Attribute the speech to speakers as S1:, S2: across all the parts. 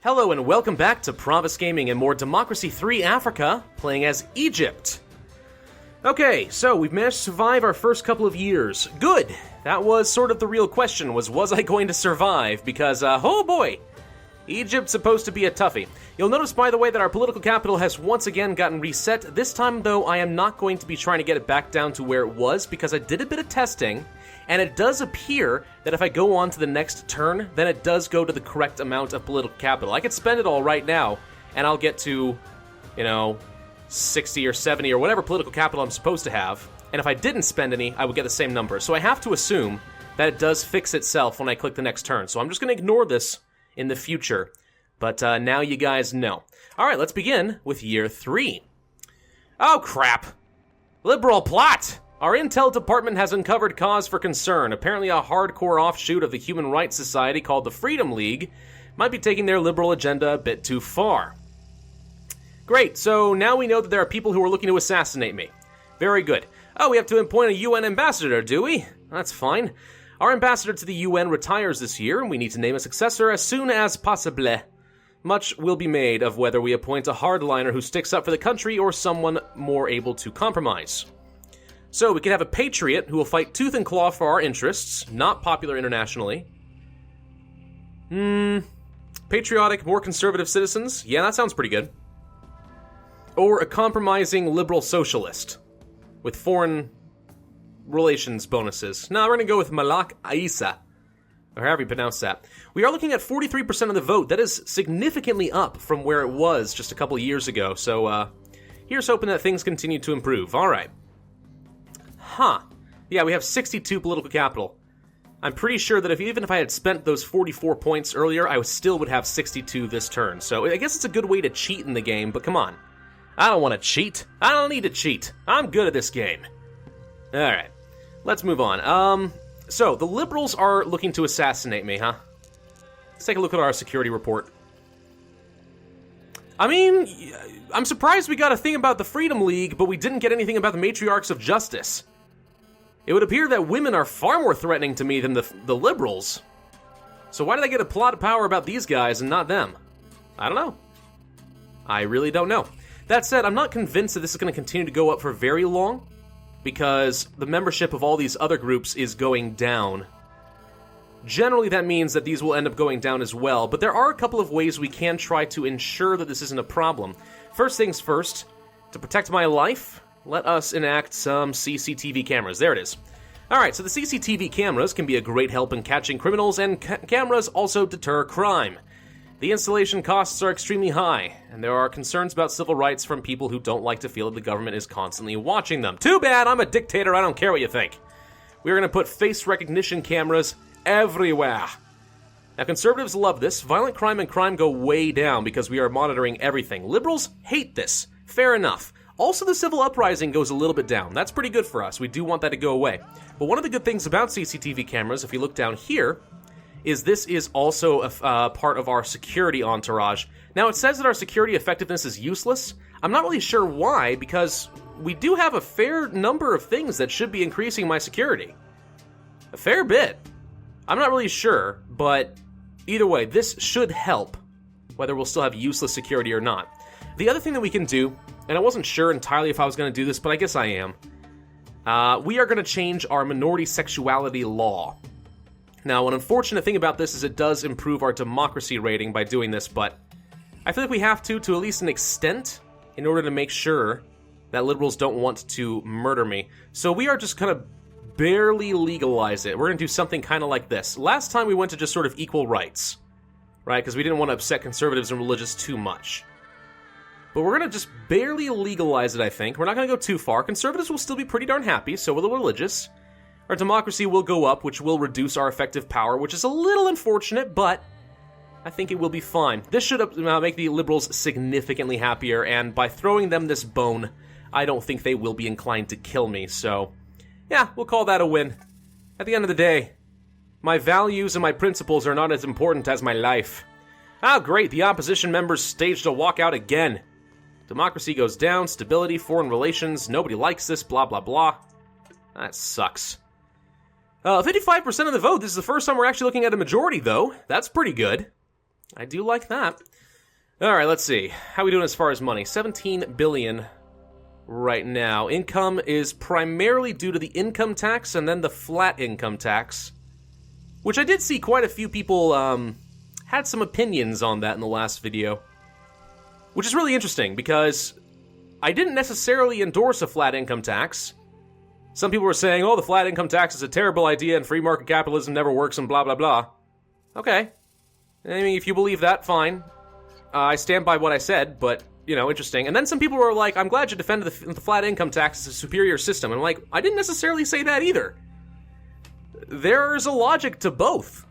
S1: Hello and welcome back to Pravus Gaming and more Democracy 3 Africa, playing as Egypt. Okay, so we've managed to survive our first couple of years. Good! That was sort of the real question, was I going to survive? Because, oh boy! Egypt's supposed to be a toughie. You'll notice, by the way, that our political capital has once again gotten reset. This time, though, I am not going to be trying to get it back down to where it was, because I did a bit of testing, and it does appear that if I go on to the next turn, then it does go to the correct amount of political capital. I could spend it all right now, and I'll get to, 60 or 70 or whatever political capital I'm supposed to have. And if I didn't spend any, I would get the same number. So I have to assume that it does fix itself when I click the next turn. So I'm just going to ignore this in the future. But now you guys know. All right, let's begin with year 3. Oh, crap. Liberal plot! Our intel department has uncovered cause for concern. Apparently a hardcore offshoot of the human rights society called the Freedom League might be taking their liberal agenda a bit too far. Great, so now we know that there are people who are looking to assassinate me. Very good. Oh, we have to appoint a UN ambassador, do we? That's fine. Our ambassador to the UN retires this year, and we need to name a successor as soon as possible. Much will be made of whether we appoint a hardliner who sticks up for the country or someone more able to compromise. So we could have a patriot who will fight tooth and claw for our interests, not popular internationally. Patriotic, more conservative citizens? Yeah, that sounds pretty good. Or a compromising liberal socialist with foreign relations bonuses. No, we're going to go with Malak Aissa, or however you pronounce that. We are looking at 43% of the vote. That is significantly up from where it was just a couple years ago. So here's hoping that things continue to improve. All right. Yeah, we have 62 political capital. I'm pretty sure that even if I had spent those 44 points earlier, I still would have 62 this turn. So I guess it's a good way to cheat in the game, but come on. I don't want to cheat. I don't need to cheat. I'm good at this game. Alright, let's move on. So, the liberals are looking to assassinate me, huh? Let's take a look at our security report. I mean, I'm surprised we got a thing about the Freedom League, but we didn't get anything about the Matriarchs of Justice. It would appear that women are far more threatening to me than the liberals. So why did I get a plot of power about these guys and not them? I don't know. I really don't know. That said, I'm not convinced that this is going to continue to go up for very long, because the membership of all these other groups is going down. Generally, that means that these will end up going down as well, but there are a couple of ways we can try to ensure that this isn't a problem. First things first, to protect my life, let us enact some CCTV cameras. There it is. Alright, so the CCTV cameras can be a great help in catching criminals, and cameras also deter crime. The installation costs are extremely high, and there are concerns about civil rights from people who don't like to feel that the government is constantly watching them. Too bad, I'm a dictator, I don't care what you think. We're going to put face recognition cameras everywhere. Now, conservatives love this. Violent crime and crime go way down because we are monitoring everything. Liberals hate this. Fair enough. Also, the civil uprising goes a little bit down. That's pretty good for us. We do want that to go away. But one of the good things about CCTV cameras, if you look down here, is this is also a part of our security entourage. Now, it says that our security effectiveness is useless. I'm not really sure why, because we do have a fair number of things that should be increasing my security. A fair bit. I'm not really sure, but either way, this should help, whether we'll still have useless security or not. The other thing that we can do, and I wasn't sure entirely if I was going to do this, but I guess I am, we are going to change our minority sexuality law. Now, an unfortunate thing about this is it does improve our democracy rating by doing this, but I feel like we have to at least an extent, in order to make sure that liberals don't want to murder me. So we are just kind of barely legalize it. We're going to do something kind of like this. Last time we went to just sort of equal rights, right? Because we didn't want to upset conservatives and religious too much. But we're going to just barely legalize it, I think. We're not going to go too far. Conservatives will still be pretty darn happy, so will the religious. Our democracy will go up, which will reduce our effective power, which is a little unfortunate, but I think it will be fine. This should make the liberals significantly happier, and by throwing them this bone, I don't think they will be inclined to kill me, so yeah, we'll call that a win. At the end of the day, my values and my principles are not as important as my life. Ah, great, the opposition members staged a walkout again. Democracy goes down, stability, foreign relations, nobody likes this, blah blah blah. That sucks. 55% of the vote. This is the first time we're actually looking at a majority, though. That's pretty good. I do like that. All right, let's see. How are we doing as far as money? 17 billion right now. Income is primarily due to the income tax and then the flat income tax, which I did see quite a few people had some opinions on that in the last video, which is really interesting because I didn't necessarily endorse a flat income tax. Some people were saying, oh, the flat income tax is a terrible idea and free market capitalism never works and blah, blah, blah. Okay. I mean, if you believe that, fine. I stand by what I said, but, you know, interesting. And then some people were like, I'm glad you defended the flat income tax as a superior system. And I'm like, I didn't necessarily say that either. There's a logic to both.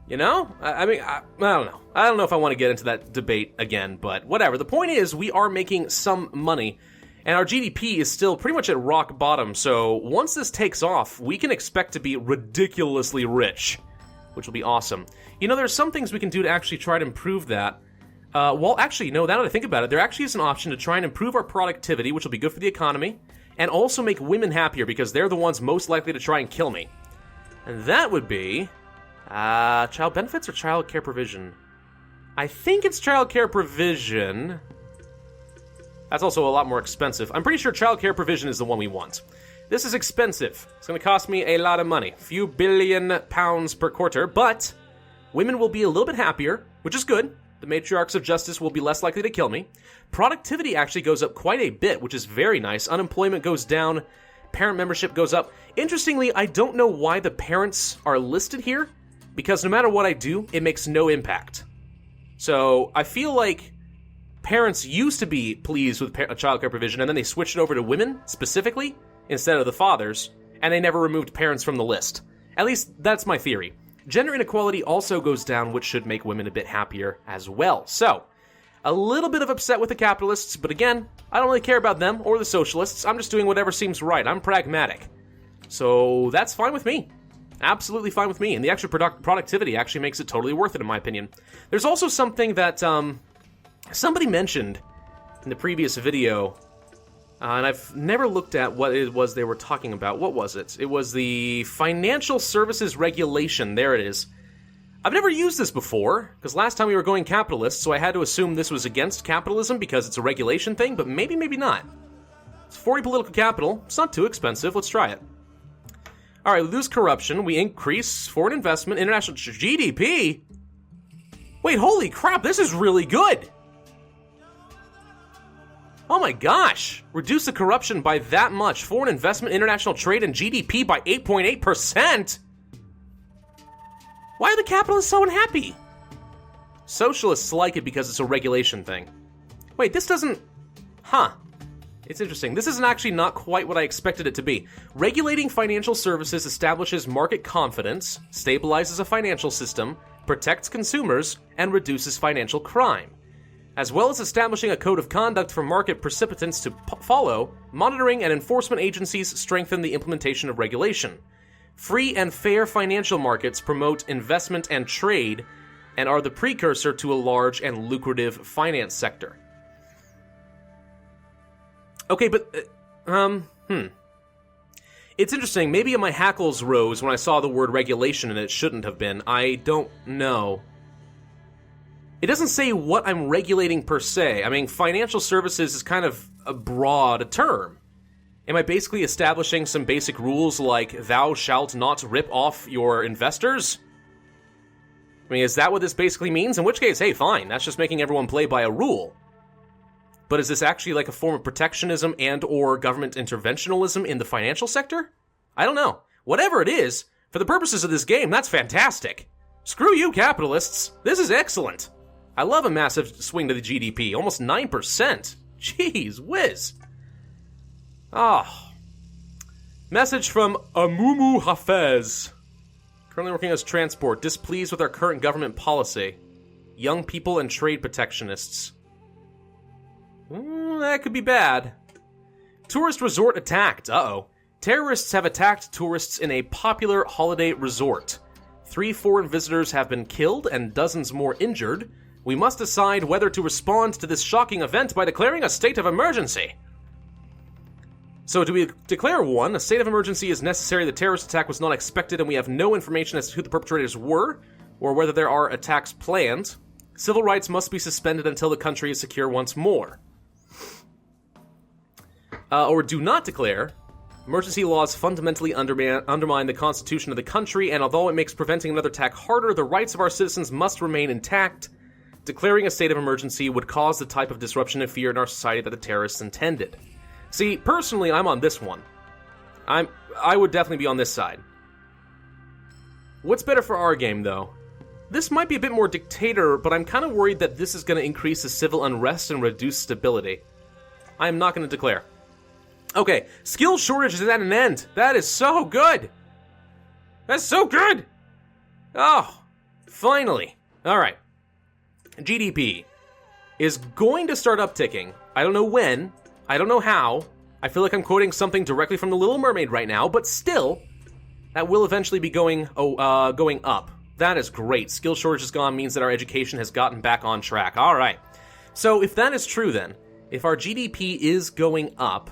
S1: You know? I mean, I don't know. I don't know if I want to get into that debate again, but whatever. The point is, we are making some money, and our GDP is still pretty much at rock bottom, so once this takes off, we can expect to be ridiculously rich, which will be awesome. You know, there's some things we can do to actually try to improve that. Well, actually, no, now that I think about it, there actually is an option to try and improve our productivity, which will be good for the economy, and also make women happier, because they're the ones most likely to try and kill me. And that would be child benefits or child care provision? I think it's child care provision. That's also a lot more expensive. I'm pretty sure child care provision is the one we want. This is expensive. It's going to cost me a lot of money. A few billion pounds per quarter, but women will be a little bit happier, which is good. The matriarchs of justice will be less likely to kill me. Productivity actually goes up quite a bit, which is very nice. Unemployment goes down. Parent membership goes up. Interestingly, I don't know why the parents are listed here, because no matter what I do, it makes no impact. So I feel like parents used to be pleased with child care provision, and then they switched it over to women, specifically, instead of the fathers, and they never removed parents from the list. At least, that's my theory. Gender inequality also goes down, which should make women a bit happier as well. So, a little bit of upset with the capitalists, but again, I don't really care about them or the socialists. I'm just doing whatever seems right. I'm pragmatic. So, that's fine with me. Absolutely fine with me, and the extra productivity actually makes it totally worth it, in my opinion. There's also something that somebody mentioned in the previous video, and I've never looked at what it was they were talking about. What was it? It was the Financial Services Regulation. There it is. I've never used this before, because last time we were going capitalist, so I had to assume this was against capitalism because it's a regulation thing, but maybe, maybe not. It's 40 political capital. It's not too expensive. Let's try it. All right, we lose corruption. We increase foreign investment, international GDP. Wait, holy crap, this is really good. Oh my gosh. Reduce the corruption by that much. Foreign investment, international trade, and GDP by 8.8%. Why are the capitalists so unhappy? Socialists like it because it's a regulation thing. Wait, this doesn't... Huh. It's interesting. This is actually not quite what I expected it to be. Regulating financial services establishes market confidence, stabilizes a financial system, protects consumers, and reduces financial crime. As well as establishing a code of conduct for market participants to follow, monitoring and enforcement agencies strengthen the implementation of regulation. Free and fair financial markets promote investment and trade, and are the precursor to a large and lucrative finance sector. Okay, but, It's interesting. Maybe my hackles rose when I saw the word regulation and it shouldn't have been. I don't know. It doesn't say what I'm regulating per se. I mean, financial services is kind of a broad term. Am I basically establishing some basic rules like thou shalt not rip off your investors? I mean, is that what this basically means? In which case, hey, fine. That's just making everyone play by a rule. But is this actually like a form of protectionism and or government interventionalism in the financial sector? I don't know. Whatever it is, for the purposes of this game, that's fantastic. Screw you, capitalists. This is excellent. I love a massive swing to the GDP, almost 9%. Jeez whiz. Ah. Message from Amumu Hafez. Currently working as transport, displeased with our current government policy. Young people and trade protectionists. That could be bad. Tourist resort attacked. Uh-oh. Terrorists have attacked tourists in a popular holiday resort. 3 foreign visitors have been killed and dozens more injured. We must decide whether to respond to this shocking event by declaring a state of emergency. So do we declare one? A state of emergency is necessary. The terrorist attack was not expected and we have no information as to who the perpetrators were. or whether there are attacks planned, civil rights must be suspended until the country is secure once more. Or do not declare, emergency laws fundamentally undermine the constitution of the country, and although it makes preventing another attack harder, the rights of our citizens must remain intact. Declaring a state of emergency would cause the type of disruption and fear in our society that the terrorists intended. See, personally, I'm on this one. I would definitely be on this side. What's better for our game, though? This might be a bit more dictator, but I'm kind of worried that this is going to increase the civil unrest and reduce stability. I am not going to declare. Okay, skill shortage is at an end. That is so good. That's so good. Oh, finally. All right. GDP is going to start upticking. I don't know when. I don't know how. I feel like I'm quoting something directly from The Little Mermaid right now, but still, that will eventually be going up. That is great. Skill shortage is gone means that our education has gotten back on track. All right. So if that is true then, if our GDP is going up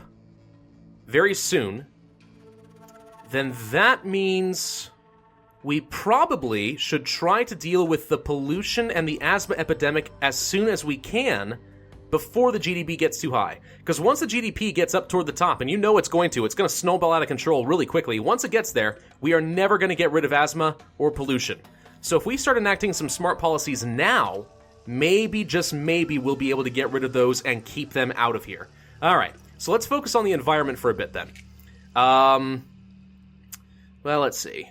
S1: very soon, then that means we probably should try to deal with the pollution and the asthma epidemic as soon as we can before the GDP gets too high. Because once the GDP gets up toward the top, and you know it's going to snowball out of control really quickly. Once it gets there, we are never going to get rid of asthma or pollution. So if we start enacting some smart policies now, maybe, just maybe, we'll be able to get rid of those and keep them out of here. All right, so let's focus on the environment for a bit then. Well, let's see.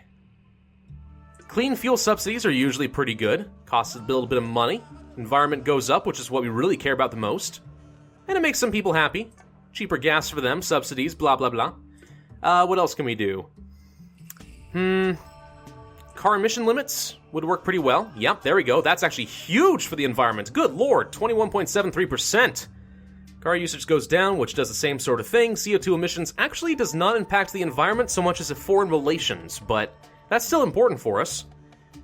S1: Clean fuel subsidies are usually pretty good. Costs a little bit of money. Environment goes up, which is what we really care about the most. And it makes some people happy. Cheaper gas for them, subsidies, blah, blah, blah. What else can we do? Car emission limits would work pretty well. Yep, there we go. That's actually huge for the environment. Good lord, 21.73%. Car usage goes down, which does the same sort of thing. CO2 emissions actually does not impact the environment so much as foreign relations, but that's still important for us.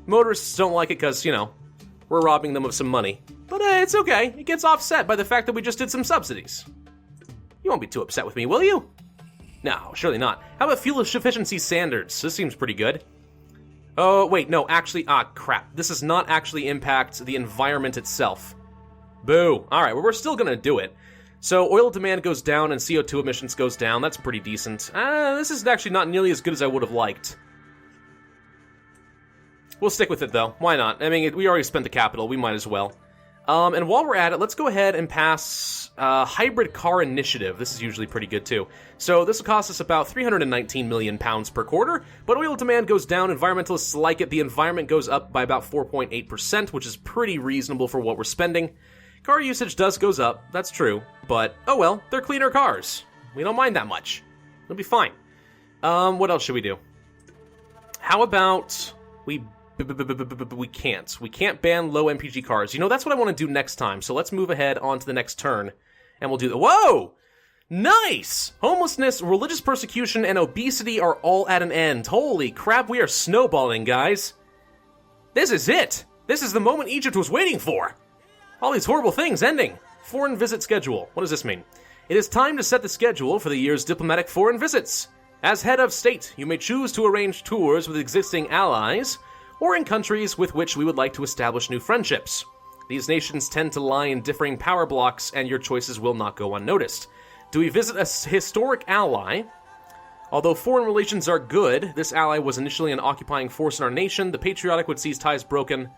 S1: Motorists don't like it because, we're robbing them of some money. But it's okay. It gets offset by the fact that we just did some subsidies. You won't be too upset with me, will you? No, surely not. How about fuel efficiency standards? This seems pretty good. Oh, wait, no, actually, crap. This does not actually impact the environment itself. Boo. All right, well, we're still going to do it. So oil demand goes down and CO2 emissions goes down. That's pretty decent. This is actually not nearly as good as I would have liked. We'll stick with it, though. Why not? I mean, we already spent the capital. We might as well. And while we're at it, let's go ahead and pass hybrid car initiative. This is usually pretty good, too. So this will cost us about £319 million per quarter, but oil demand goes down. Environmentalists like it. The environment goes up by about 4.8%, which is pretty reasonable for what we're spending. Car usage goes up, that's true, but oh well, they're cleaner cars. We don't mind that much. It'll be fine. What else should we do? How about we can't ban low MPG cars. That's what I want to do next time, so let's move ahead on to the next turn, and we'll do the— Whoa! Nice! Homelessness, religious persecution, and obesity are all at an end. Holy crap, we are snowballing, guys. This is it! This is the moment Egypt was waiting for! All these horrible things ending. Foreign visit schedule. What does this mean? It is time to set the schedule for the year's diplomatic foreign visits. As head of state, you may choose to arrange tours with existing allies or in countries with which we would like to establish new friendships. These nations tend to lie in differing power blocks, and your choices will not go unnoticed. Do we visit a historic ally? Although foreign relations are good, this ally was initially an occupying force in our nation. The patriotic would see his ties broken,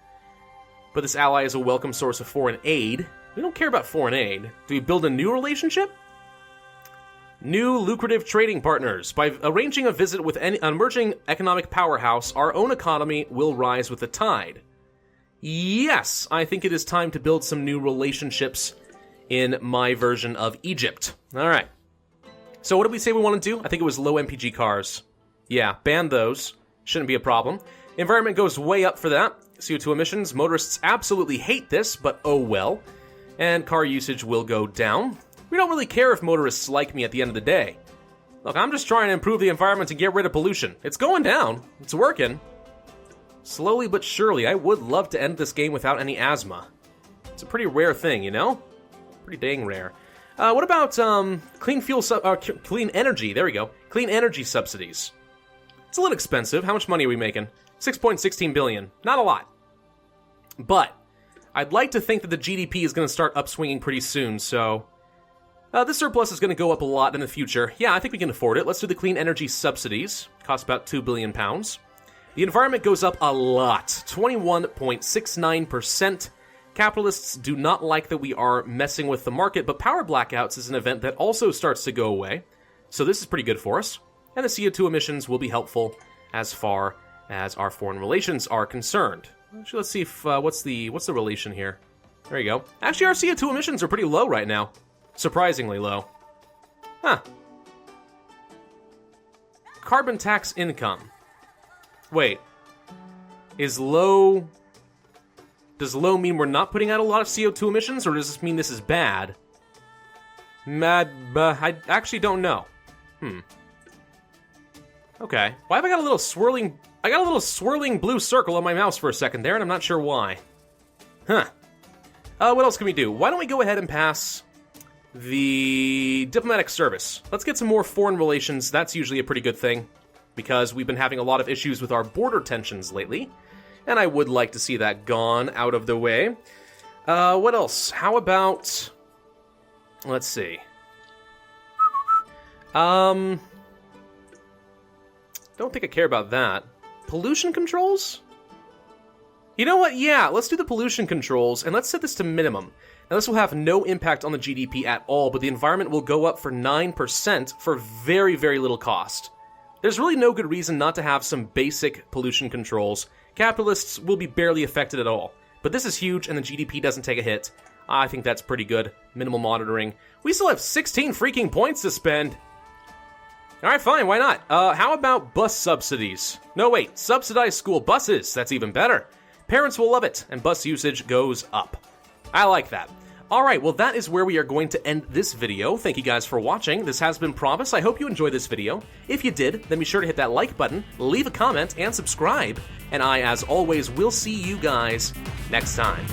S1: but this ally is a welcome source of foreign aid. We don't care about foreign aid. Do we build a new relationship? New lucrative trading partners. By arranging a visit with an emerging economic powerhouse, our own economy will rise with the tide. Yes, I think it is time to build some new relationships in my version of Egypt. All right. So what did we say we want to do? I think it was low MPG cars. Yeah, ban those. Shouldn't be a problem. Environment goes way up for that. CO2 emissions. Motorists absolutely hate this, but oh well. And car usage will go down. We don't really care if motorists like me at the end of the day. Look, I'm just trying to improve the environment and get rid of pollution. It's going down. It's working. Slowly but surely, I would love to end this game without any asthma. It's a pretty rare thing, Pretty dang rare. What about clean energy? There we go. Clean energy subsidies. It's a little expensive. How much money are we making? 6.16 billion. Not a lot. But I'd like to think that the GDP is going to start upswinging pretty soon, so this surplus is going to go up a lot in the future. Yeah, I think we can afford it. Let's do the clean energy subsidies. Cost about £2 billion. The environment goes up a lot, 21.69%. Capitalists do not like that we are messing with the market, but power blackouts is an event that also starts to go away. So this is pretty good for us. And the CO2 emissions will be helpful as far as our foreign relations are concerned. Actually, let's see if what's the relation here. There you go. Actually, our CO2 emissions are pretty low right now. Surprisingly low. Huh. Carbon tax income. Wait. Does low mean we're not putting out a lot of CO2 emissions, or does this mean this is bad? I actually don't know. Okay. Why have I got a little swirling... I got a little swirling blue circle on my mouse for a second there, and I'm not sure why. Huh. What else can we do? Why don't we go ahead and pass the diplomatic service? Let's get some more foreign relations. That's usually a pretty good thing, because we've been having a lot of issues with our border tensions lately, and I would like to see that gone out of the way. What else? How about... Let's see. Don't think I care about that. Pollution controls? You know what? Yeah, let's do the pollution controls, and let's set this to minimum. Now, this will have no impact on the GDP at all, but the environment will go up for 9% for very, very little cost. There's really no good reason not to have some basic pollution controls. Capitalists will be barely affected at all. But this is huge, and the GDP doesn't take a hit. I think that's pretty good. Minimal monitoring. We still have 16 freaking points to spend. Alright, fine, why not? How about bus subsidies? No, wait, subsidized school buses. That's even better. Parents will love it, and bus usage goes up. I like that. Alright, well that is where we are going to end this video. Thank you guys for watching. This has been Pravus. I hope you enjoyed this video. If you did, then be sure to hit that like button, leave a comment, and subscribe. And I, as always, will see you guys next time.